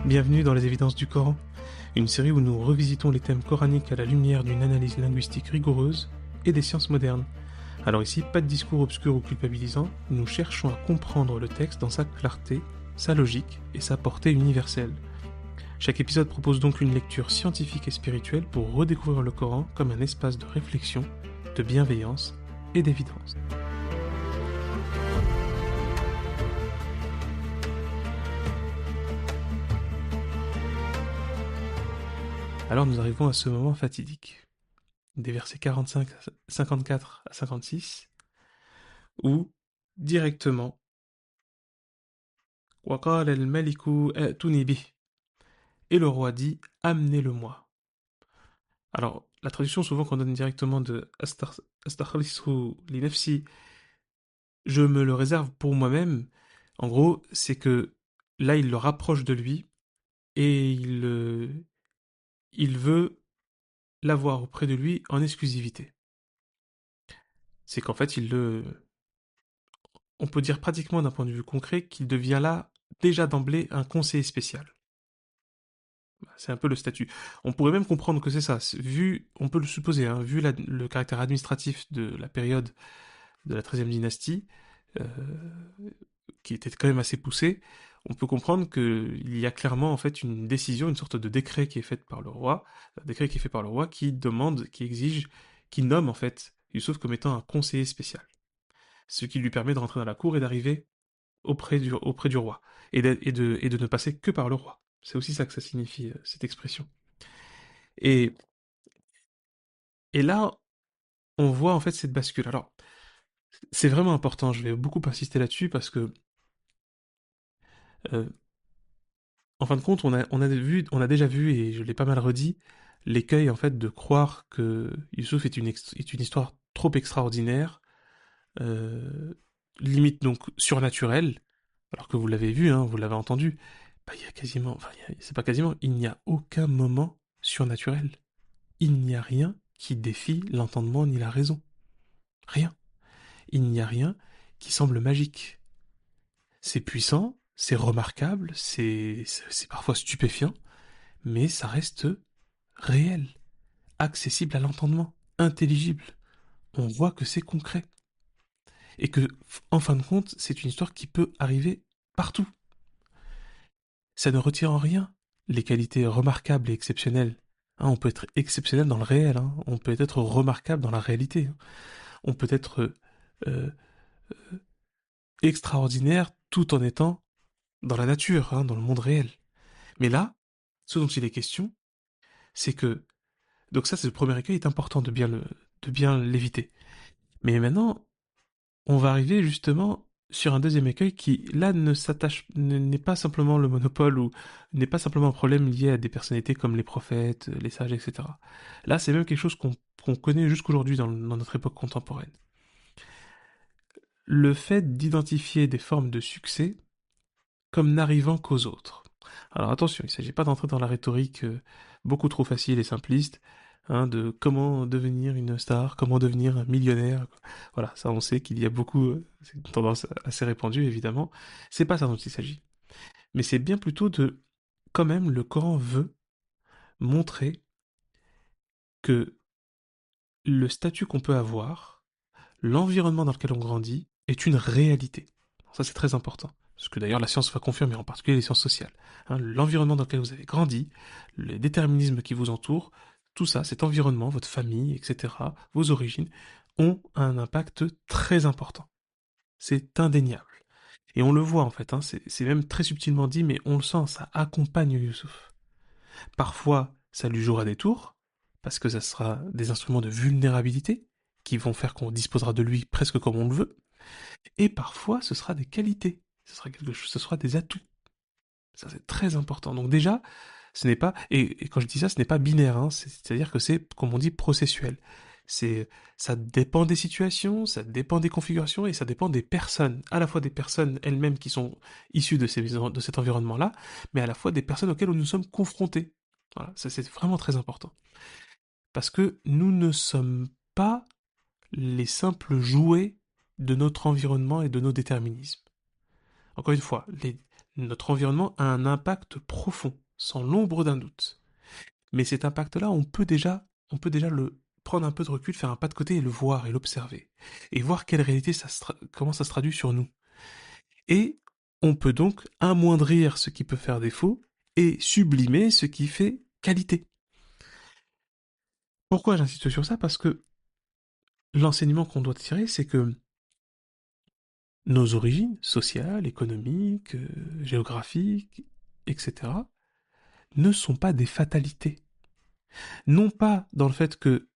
Bienvenue dans les évidences du Coran, une série où nous revisitons les thèmes coraniques à la lumière d'une analyse linguistique rigoureuse et des sciences modernes. Alors ici, pas de discours obscur ou culpabilisant, nous cherchons à comprendre le texte dans sa clarté, sa logique et sa portée universelle. Chaque épisode propose donc une lecture scientifique et spirituelle pour redécouvrir le Coran comme un espace de réflexion, de bienveillance et d'évidence. Alors nous arrivons à ce moment fatidique, des versets 45 à 54 à 56, où directement وَقَالَ الْمَلِكُ ائْتُونِي بِهِ et le roi dit amenez-le-moi. Alors la traduction souvent qu'on donne directement de astakhlisu li nafsi, je me le réserve pour moi-même, en gros c'est que là il le rapproche de lui et il veut l'avoir auprès de lui en exclusivité. C'est qu'en fait on peut dire pratiquement d'un point de vue concret qu'il devient là déjà d'emblée un conseiller spécial. C'est un peu le statut. On pourrait même comprendre que c'est ça. Vu, on peut le supposer, hein, vu le caractère administratif de la période de la XIIIe dynastie, euh, qui était quand même assez poussée, on peut comprendre qu'il y a clairement en fait une décision, une sorte de décret qui est fait par le roi, un décret qui est fait par le roi qui demande, qui exige, qui nomme en fait Youssouf comme étant un conseiller spécial. Ce qui lui permet de rentrer dans la cour et d'arriver auprès du roi. Et de ne passer que par le roi. C'est aussi ça que ça signifie, cette expression. Et, et là, on voit en fait cette bascule. Alors, c'est vraiment important, je vais beaucoup insister là-dessus parce que, euh, en fin de compte, on a déjà vu, et je l'ai pas mal redit, l'écueil en fait de croire que Youssouf est une histoire trop extraordinaire, euh, limite donc surnaturelle, alors que vous l'avez vu, hein, vous l'avez entendu, bah, il y a quasiment, enfin, c'est pas quasiment, il n'y a aucun moment surnaturel. Il n'y a rien qui défie l'entendement ni la raison. Rien. Il n'y a rien qui semble magique. C'est puissant, c'est remarquable, c'est parfois stupéfiant, mais ça reste réel, accessible à l'entendement, intelligible. On voit que c'est concret. Et que, en fin de compte, c'est une histoire qui peut arriver partout. Ça ne retire en rien les qualités remarquables et exceptionnelles. Hein, on peut être exceptionnel dans le réel, hein, on peut être remarquable dans la réalité. Hein. On peut être euh, extraordinaire tout en étant dans la nature, hein, dans le monde réel. Mais là, ce dont il est question, c'est que donc ça c'est le premier écueil, il est important de bien l'éviter. Mais maintenant, on va arriver justement sur un deuxième écueil qui là n'est pas simplement le monopole ou n'est pas simplement un problème lié à des personnalités comme les prophètes, les sages, etc. Là, c'est même quelque chose qu'on connaît jusqu'aujourd'hui dans notre époque contemporaine. Le fait d'identifier des formes de succès comme n'arrivant qu'aux autres. Alors attention, il ne s'agit pas d'entrer dans la rhétorique beaucoup trop facile et simpliste, hein, de comment devenir une star, comment devenir un millionnaire. Voilà, ça on sait qu'il y a beaucoup, c'est une tendance assez répandue évidemment. C'est pas ça dont il s'agit. Mais c'est bien plutôt de, quand même, le Coran veut montrer que le statut qu'on peut avoir, l'environnement dans lequel on grandit, est une réalité. Ça c'est très important. Ce que d'ailleurs la science va confirmer, en particulier les sciences sociales. Hein, l'environnement dans lequel vous avez grandi, les déterminismes qui vous entourent, tout ça, cet environnement, votre famille, etc., vos origines, ont un impact très important. C'est indéniable. Et on le voit en fait, hein, c'est même très subtilement dit, mais on le sent, ça accompagne Youssouf. Parfois, ça lui jouera des tours, parce que ça sera des instruments de vulnérabilité, qui vont faire qu'on disposera de lui presque comme on le veut, et parfois ce sera des qualités, ce sera quelque chose, ce sera des atouts. Ça c'est très important. Donc déjà, ce n'est pas, et quand je dis ça, ce n'est pas binaire, hein, c'est-à-dire que c'est, comme on dit, processuel. C'est, ça dépend des situations, ça dépend des configurations et ça dépend des personnes. À la fois des personnes elles-mêmes qui sont issues de cet environnement-là, mais à la fois des personnes auxquelles nous sommes confrontés. Voilà, ça c'est vraiment très important. Parce que nous ne sommes pas les simples jouets de notre environnement et de nos déterminismes. Encore une fois, Notre environnement a un impact profond, sans l'ombre d'un doute. Mais cet impact-là, on peut déjà le prendre un peu de recul, faire un pas de côté et le voir et l'observer. Et voir quelle réalité comment ça se traduit sur nous. Et on peut donc amoindrir ce qui peut faire défaut et sublimer ce qui fait qualité. Pourquoi j'insiste sur ça? Parce que l'enseignement qu'on doit tirer, c'est que nos origines sociales, économiques, géographiques, etc., ne sont pas des fatalités. Non pas dans le fait que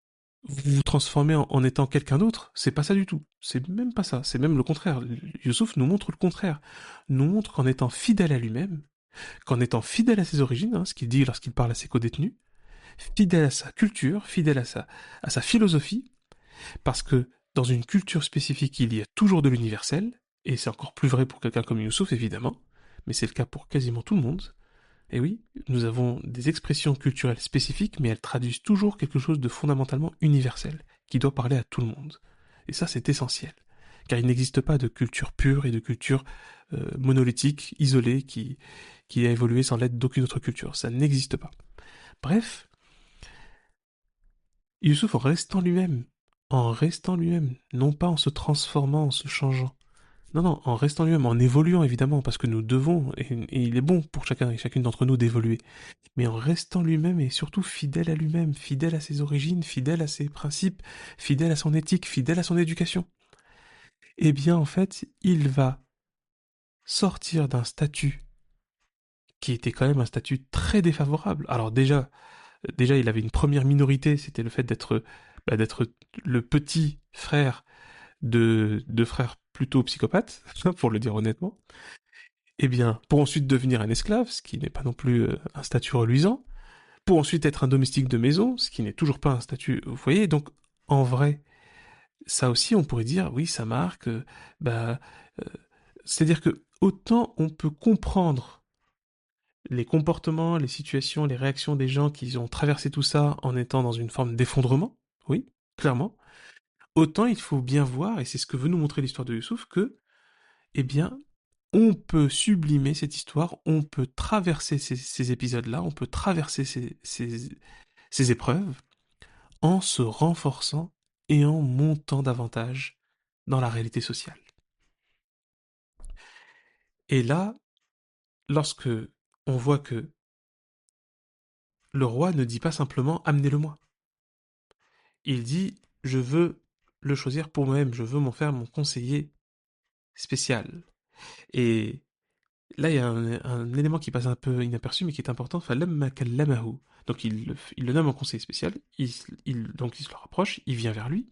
vous vous transformez en étant quelqu'un d'autre, c'est pas ça du tout. C'est même pas ça, c'est même le contraire. Youssouf nous montre le contraire. Nous montre qu'en étant fidèle à lui-même, qu'en étant fidèle à ses origines, ce qu'il dit lorsqu'il parle à ses codétenus, fidèle à sa culture, fidèle à sa philosophie, parce que dans une culture spécifique, il y a toujours de l'universel, et c'est encore plus vrai pour quelqu'un comme Youssouf, évidemment, mais c'est le cas pour quasiment tout le monde. Et oui, nous avons des expressions culturelles spécifiques, mais elles traduisent toujours quelque chose de fondamentalement universel, qui doit parler à tout le monde. Et ça, c'est essentiel. Car il n'existe pas de culture pure et de culture monolithique, isolée, qui a évolué sans l'aide d'aucune autre culture. Ça n'existe pas. Bref, Youssouf en restant lui-même, non pas en se transformant, en se changeant. Non, non, en restant lui-même, en évoluant évidemment, parce que nous devons, et il est bon pour chacun et chacune d'entre nous d'évoluer, mais en restant lui-même et surtout fidèle à lui-même, fidèle à ses origines, fidèle à ses principes, fidèle à son éthique, fidèle à son éducation. Eh bien, en fait, il va sortir d'un statut qui était quand même un statut très défavorable. Alors déjà, il avait une première minorité, c'était le fait d'être le petit frère de frères plutôt psychopathes, pour le dire honnêtement. Eh bien, pour ensuite devenir un esclave, ce qui n'est pas non plus un statut reluisant, pour ensuite être un domestique de maison, ce qui n'est toujours pas un statut, vous voyez, donc en vrai, ça aussi on pourrait dire, oui, ça marque, bah, euh, c'est-à-dire que autant on peut comprendre les comportements, les situations, les réactions des gens qui ont traversé tout ça en étant dans une forme d'effondrement, oui, clairement, autant il faut bien voir, et c'est ce que veut nous montrer l'histoire de Youssouf, que, eh bien, on peut sublimer cette histoire, on peut traverser ces épisodes-là, on peut traverser ces épreuves en se renforçant et en montant davantage dans la réalité sociale. Et là, lorsque on voit que le roi ne dit pas simplement amenez-le-moi, il dit je veux le choisir pour moi-même, je veux m'en faire mon conseiller spécial. Et là, il y a un élément qui passe un peu inaperçu, mais qui est important. فَلَمَّا كَلَّمَهُ. Donc il le nomme en conseiller spécial, donc il se le rapproche, il vient vers lui,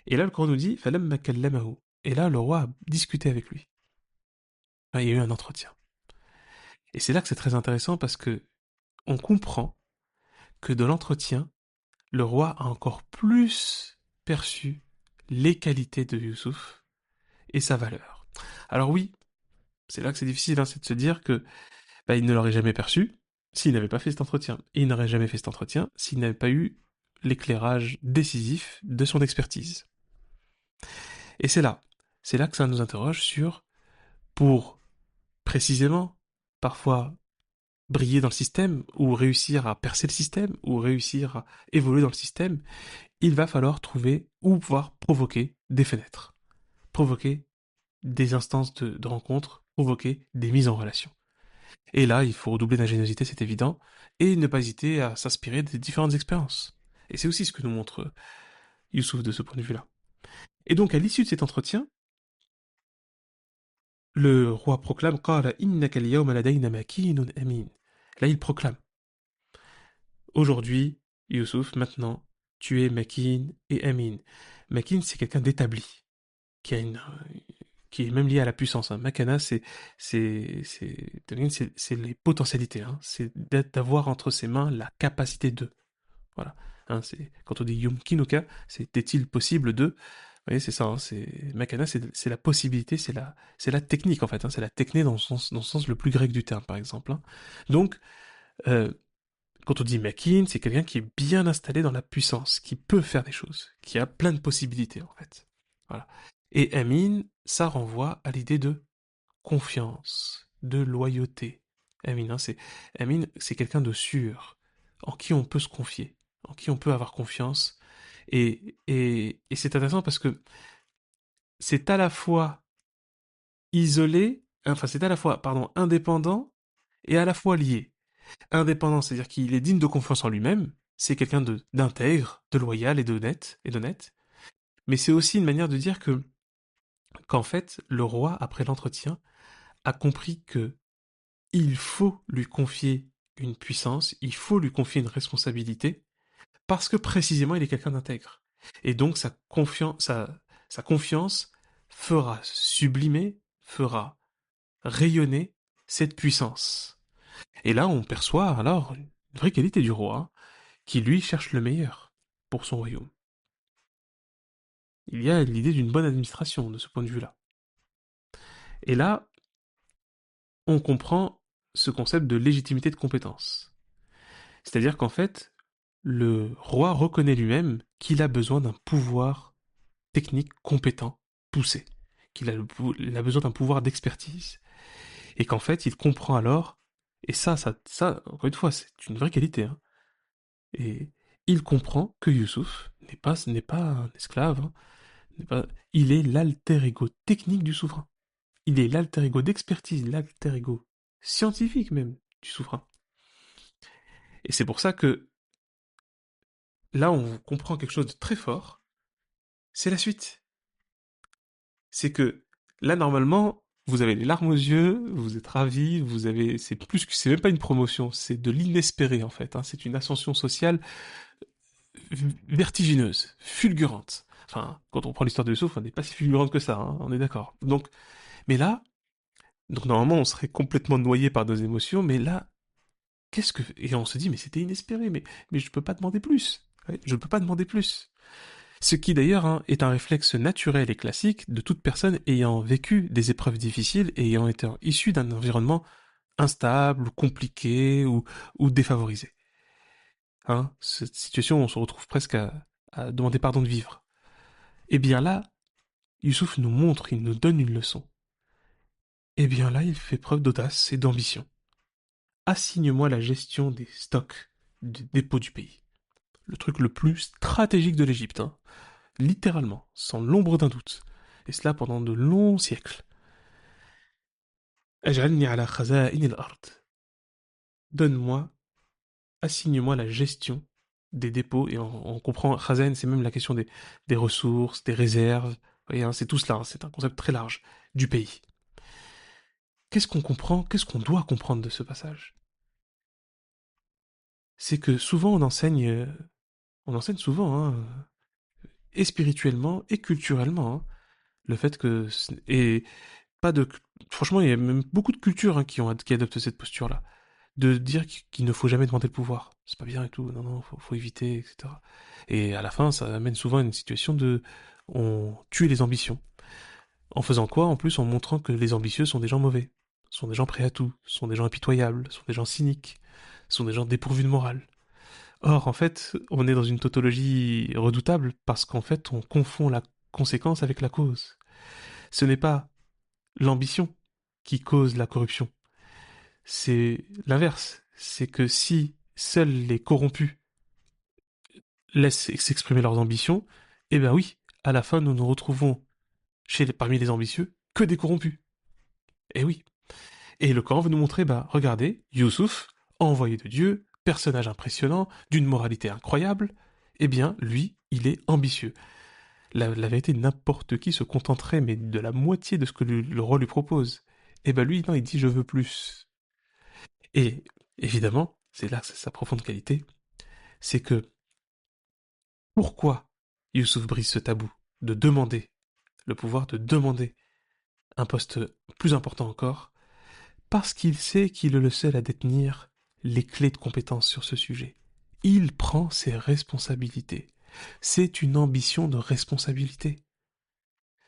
et là le Coran nous dit فَلَمَّا كَلَّمَهُ. Et là, le roi a discuté avec lui. Enfin, il y a eu un entretien. Et c'est là que c'est très intéressant parce que on comprend que de l'entretien, le roi a encore plus perçu les qualités de Youssouf et sa valeur. Alors oui, c'est là que c'est difficile, c'est de se dire que il ne l'aurait jamais perçu s'il n'avait pas fait cet entretien. Et il n'aurait jamais fait cet entretien s'il n'avait pas eu l'éclairage décisif de son expertise. Et c'est là que ça nous interroge sur, pour précisément, parfois briller dans le système, ou réussir à percer le système, ou réussir à évoluer dans le système, il va falloir trouver ou pouvoir provoquer des fenêtres, provoquer des instances de rencontre, provoquer des mises en relation. Et là, il faut redoubler d'ingéniosité, c'est évident, et ne pas hésiter à s'inspirer des différentes expériences. Et c'est aussi ce que nous montre Youssouf de ce point de vue-là. Et donc, à l'issue de cet entretien, le roi proclame قَالَ إِنَّكَ الْيَوْمَ لَدَيْنَا مَكِينٌ أَمِينٌ. Là, il proclame aujourd'hui, Youssouf, maintenant, tu es Makin et Amin. Makin, c'est quelqu'un d'établi, qui a qui est même lié à la puissance. Makana, c'est les potentialités. C'est d'avoir entre ses mains la capacité de. Voilà. C'est quand on dit yumkinuka, c'est est-il possible de. Vous voyez, c'est ça. C'est Makana, c'est la possibilité, c'est la technique en fait. C'est la techné dans le sens le plus grec du terme, par exemple. Donc, euh, quand on dit Makin, c'est quelqu'un qui est bien installé dans la puissance, qui peut faire des choses, qui a plein de possibilités en fait. Voilà. Et Amin, ça renvoie à l'idée de confiance, de loyauté. Amin, hein, Amin, c'est quelqu'un de sûr, en qui on peut se confier, en qui on peut avoir confiance. Et c'est intéressant parce que c'est à la fois isolé, enfin c'est à la fois, pardon, indépendant et à la fois lié. Indépendant, c'est-à-dire qu'il est digne de confiance en lui-même, c'est quelqu'un de d'intègre, de loyal et d'honnête. Mais c'est aussi une manière de dire que qu'en fait, le roi, après l'entretien, a compris que il faut lui confier une puissance, il faut lui confier une responsabilité, parce que précisément il est quelqu'un d'intègre. Et donc sa confiance fera sublimer, fera rayonner cette puissance. Et là, on perçoit alors une vraie qualité du roi, qui lui cherche le meilleur pour son royaume. Il y a l'idée d'une bonne administration de ce point de vue-là. Et là, on comprend ce concept de légitimité de compétence. C'est-à-dire qu'en fait, le roi reconnaît lui-même qu'il a besoin d'un pouvoir technique compétent, poussé, il a besoin d'un pouvoir d'expertise, et qu'en fait, il comprend alors, et ça, encore une fois, c'est une vraie qualité, hein, et il comprend que Youssouf n'est pas un esclave, hein, n'est pas, il est l'alter ego technique du souverain. Il est l'alter ego d'expertise, l'alter ego scientifique même du souverain. Et c'est pour ça que là, on comprend quelque chose de très fort, c'est la suite. C'est que là, normalement, vous avez les larmes aux yeux, vous êtes ravis, c'est même pas une promotion, c'est de l'inespéré en fait, hein. C'est une ascension sociale vertigineuse, fulgurante. Enfin, quand on prend l'histoire de Youssouf, on n'est pas si fulgurante que ça, hein, on est d'accord. Donc, mais là, donc normalement, on serait complètement noyé par nos émotions, mais là, et on se dit, mais c'était inespéré, mais je peux pas demander plus. Ouais, je peux pas demander plus. Ce qui d'ailleurs, hein, est un réflexe naturel et classique de toute personne ayant vécu des épreuves difficiles et ayant été issue d'un environnement instable, ou compliqué ou défavorisé. Hein, cette situation où on se retrouve presque à demander pardon de vivre. Et bien là, Youssouf nous montre, il nous donne une leçon. Et bien là, il fait preuve d'audace et d'ambition. Assigne-moi la gestion des stocks des dépôts du pays. Le truc le plus stratégique de l'Égypte, hein. Littéralement, sans l'ombre d'un doute. Et cela pendant de longs siècles. Aj'alni ala khaza'in al-ard. Donne-moi, assigne-moi la gestion des dépôts. Et on comprend, khaza'in, c'est même la question des ressources, des réserves. Vous voyez, hein, c'est tout cela, hein, c'est un concept très large du pays. Qu'est-ce qu'on comprend, qu'est-ce qu'on doit comprendre de ce passage? C'est que souvent on enseigne souvent, hein, et spirituellement et culturellement, hein, le fait que et pas de franchement il y a même beaucoup de cultures, hein, qui adoptent cette posture-là, de dire qu'il ne faut jamais demander le pouvoir, c'est pas bien et tout, non non faut éviter, etc. Et à la fin ça amène souvent à une situation de on tue les ambitions, en faisant quoi, en plus en montrant que les ambitieux sont des gens mauvais, sont des gens prêts à tout, sont des gens impitoyables, sont des gens cyniques, sont des gens dépourvus de morale. Or, en fait, on est dans une tautologie redoutable parce qu'en fait, on confond la conséquence avec la cause. Ce n'est pas l'ambition qui cause la corruption. C'est l'inverse. C'est que si seuls les corrompus laissent s'exprimer leurs ambitions, eh ben oui, à la fin, nous nous retrouvons parmi les ambitieux que des corrompus. Eh oui. Et le Coran veut nous montrer, bah, regardez, Youssouf, envoyé de Dieu, personnage impressionnant, d'une moralité incroyable, eh bien, lui, il est ambitieux. La vérité, n'importe qui se contenterait, mais de la moitié de ce que le roi lui propose. Et ben lui, non, il dit je veux plus. Et évidemment, c'est là que c'est sa profonde qualité, c'est que pourquoi Youssouf brise ce tabou de demander le pouvoir, de demander un poste plus important encore, parce qu'il sait qu'il est le seul à détenir les clés de compétence sur ce sujet. Il prend ses responsabilités. C'est une ambition de responsabilité.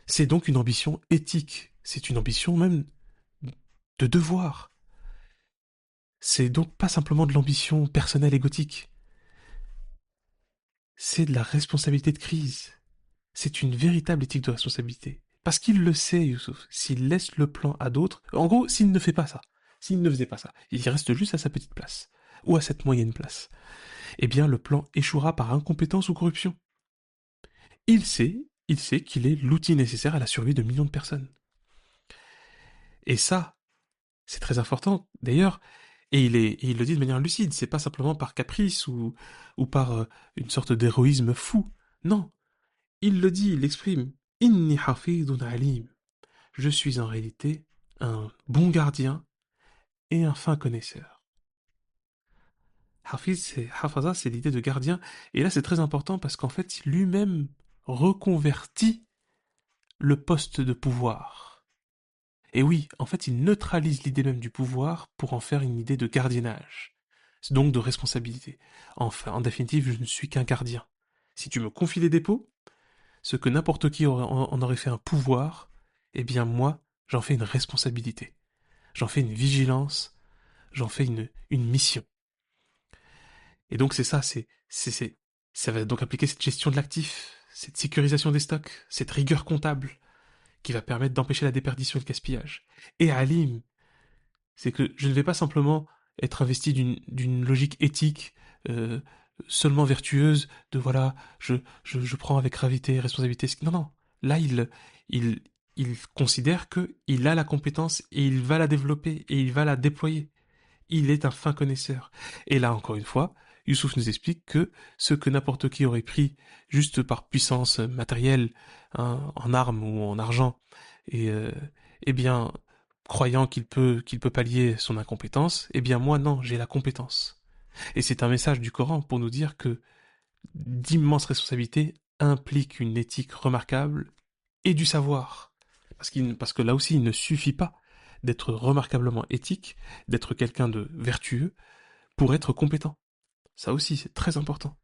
C'est donc une ambition éthique. C'est une ambition même de devoir. C'est donc pas simplement de l'ambition personnelle égotique. C'est de la responsabilité de crise. C'est une véritable éthique de responsabilité. Parce qu'il le sait, Youssouf. S'il laisse le plan à d'autres, en gros, s'il ne fait pas ça, s'il ne faisait pas ça, il reste juste à sa petite place, ou à cette moyenne place, eh bien le plan échouera par incompétence ou corruption. Il sait qu'il est l'outil nécessaire à la survie de millions de personnes. Et ça, c'est très important. D'ailleurs, et il le dit de manière lucide, c'est pas simplement par caprice ou par une sorte d'héroïsme fou. Non, il le dit, il l'exprime. Inni hafidun alim. Je suis en réalité un bon gardien et un fin connaisseur. Hafaza, c'est l'idée de gardien. Et là, c'est très important parce qu'en fait, lui-même reconvertit le poste de pouvoir. Et oui, en fait, il neutralise l'idée même du pouvoir pour en faire une idée de gardiennage. Donc de responsabilité. Enfin, en définitive, je ne suis qu'un gardien. Si tu me confies des dépôts, ce que n'importe qui en aurait fait un pouvoir, eh bien moi, j'en fais une responsabilité. J'en fais une vigilance, j'en fais une mission. Et donc c'est ça, ça va donc impliquer cette gestion de l'actif, cette sécurisation des stocks, cette rigueur comptable qui va permettre d'empêcher la déperdition et le gaspillage. Et Alim, c'est que je ne vais pas simplement être investi d'une logique éthique euh, seulement vertueuse de voilà, je prends avec gravité, responsabilité. Non, non. Là, il, il considère que il a la compétence et il va la développer et il va la déployer. Il est un fin connaisseur. Et là, encore une fois, Youssouf nous explique que ce que n'importe qui aurait pris juste par puissance matérielle, hein, en armes ou en argent, et eh bien, croyant qu'il peut pallier son incompétence, eh bien moi non, j'ai la compétence. Et c'est un message du Coran pour nous dire que d'immenses responsabilités impliquent une éthique remarquable et du savoir. Parce que là aussi, il ne suffit pas d'être remarquablement éthique, d'être quelqu'un de vertueux, pour être compétent. Ça aussi, c'est très important.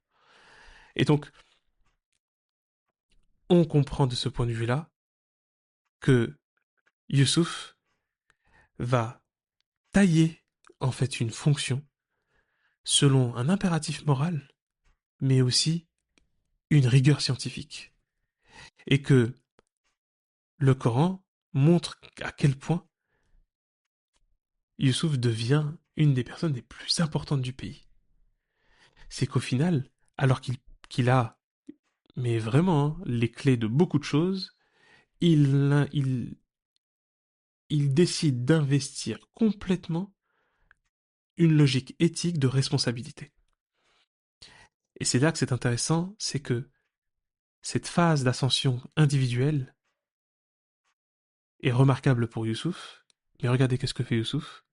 Et donc, on comprend de ce point de vue-là que Youssouf va tailler en fait une fonction selon un impératif moral, mais aussi une rigueur scientifique. Et que le Coran montre à quel point Youssouf devient une des personnes les plus importantes du pays. C'est qu'au final, alors qu'il a, mais vraiment, hein, les clés de beaucoup de choses, il, il, il décide d'investir complètement une logique éthique de responsabilité. Et c'est là que c'est intéressant, c'est que cette phase d'ascension individuelle est remarquable pour Youssouf, mais regardez qu'est-ce que fait Youssouf.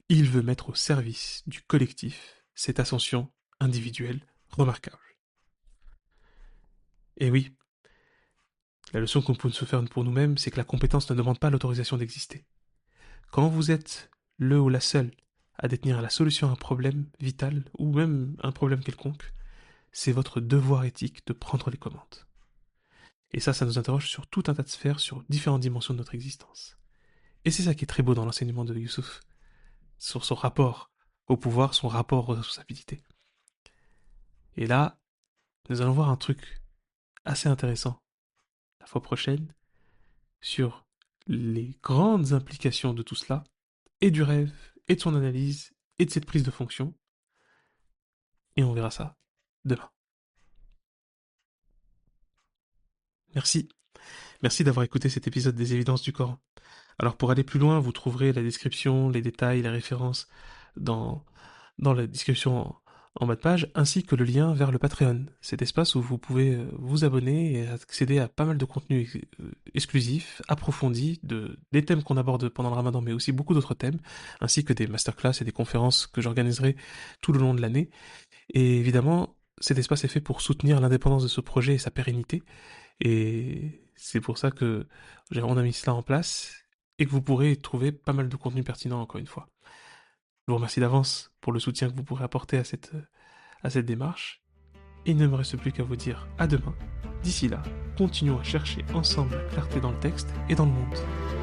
Il veut mettre au service du collectif cette ascension individuelle remarquable. Et oui, la leçon qu'on peut se faire pour nous-mêmes, c'est que la compétence ne demande pas l'autorisation d'exister. Quand vous êtes le ou la seule à détenir la solution à un problème vital, ou même un problème quelconque, c'est votre devoir éthique de prendre les commandes. Et ça nous interroge sur tout un tas de sphères, sur différentes dimensions de notre existence. Et c'est ça qui est très beau dans l'enseignement de Youssouf, sur son rapport au pouvoir, son rapport aux responsabilités. Et là, nous allons voir un truc assez intéressant la fois prochaine sur les grandes implications de tout cela, et du rêve, et de son analyse, et de cette prise de fonction. Et on verra ça demain. Merci. Merci d'avoir écouté cet épisode des évidences du Coran. Alors pour aller plus loin, vous trouverez la description, les détails, les références dans, dans la description en bas de page, ainsi que le lien vers le Patreon, cet espace où vous pouvez vous abonner et accéder à pas mal de contenus exclusifs, approfondis, des thèmes qu'on aborde pendant le Ramadan, mais aussi beaucoup d'autres thèmes, ainsi que des masterclass et des conférences que j'organiserai tout le long de l'année. Et évidemment, cet espace est fait pour soutenir l'indépendance de ce projet et sa pérennité, et c'est pour ça que on a mis cela en place et que vous pourrez trouver pas mal de contenu pertinent encore une fois. Je vous remercie d'avance pour le soutien que vous pourrez apporter à cette démarche. Et il ne me reste plus qu'à vous dire à demain. D'ici là, continuons à chercher ensemble la clarté dans le texte et dans le monde.